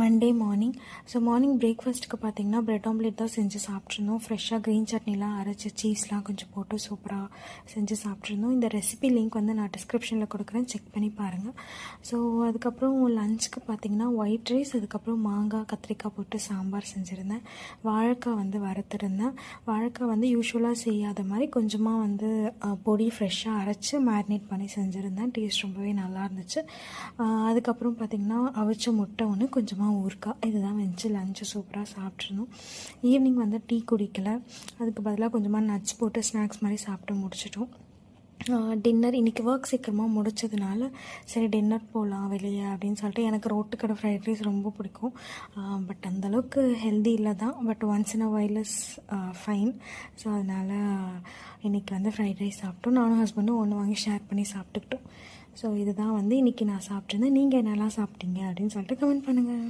Monday morning. So morning பிரேக்ஃபாஸ்ட்டுக்கு பார்த்தீங்கன்னா bread omelette தான் செஞ்சு சாப்பிட்ருந்தோம். ஃப்ரெஷ்ஷாக க்ரீன் சட்னிலாம் அரைச்சி சீஸ்லாம் கொஞ்சம் போட்டு சூப்பராக செஞ்சு சாப்பிட்ருந்தோம். இந்த ரெசிபி லிங்க் வந்து நான் டிஸ்கிரிப்ஷனில் கொடுக்குறேன், செக் பண்ணி பாருங்கள். ஸோ அதுக்கப்புறம் லஞ்சுக்கு பார்த்தீங்கன்னா ஒயிட் ரைஸ், அதுக்கப்புறம் மாங்காய் கத்திரிக்காய் போட்டு சாம்பார் செஞ்சுருந்தேன். வாழைக்காய் வந்து வறுத்துருந்தேன். வாழைக்காய் வந்து யூஸ்வலாக செய்யாத மாதிரி கொஞ்சமாக வந்து பொடி ஃப்ரெஷ்ஷாக அரைச்சி மேரினேட் பண்ணி செஞ்சுருந்தேன். டேஸ்ட் ரொம்பவே நல்லா இருந்துச்சு. அதுக்கப்புறம் பார்த்திங்கன்னா அவிச்ச முட்டை ஒன்று, கொஞ்சமாக ஊறுகாய், இதுதான் வச்சு லஞ்சு சூப்பராக சாப்பிட்ருந்தோம். ஈவினிங் வந்து டீ குடிக்கலை, அதுக்கு பதிலாக கொஞ்சமாக நட்ஸ் போட்டு ஸ்நாக்ஸ் மாதிரி சாப்பிட்டு முடிச்சிட்டோம். டின்னர் இன்றைக்கி ஒர்க் சீக்கிரமாக முடிச்சதுனால சரி டின்னர் போகலாம் வெளியே அப்படின்னு சொல்லிட்டு, எனக்கு ரோட்டு கடை ஃப்ரைட் ரைஸ் ரொம்ப பிடிக்கும். பட் அந்தளவுக்கு ஹெல்தி இல்லை தான், but once in a while is fine. So அதனால் இன்றைக்கி வந்து ஃப்ரைட் ரைஸ் சாப்பிட்டோம். நானும் ஹஸ்பண்டும் ஒன்று வாங்கி ஷேர் பண்ணி சாப்பிட்டுக்கிட்டோம். ஸோ இதுதான் வந்து இன்றைக்கி நான் சாப்பிட்ருந்தேன். நீங்கள் என்னெல்லாம் சாப்பிட்டீங்க அப்படின்னு சொல்லிட்டு கமெண்ட் பண்ணுங்கள்.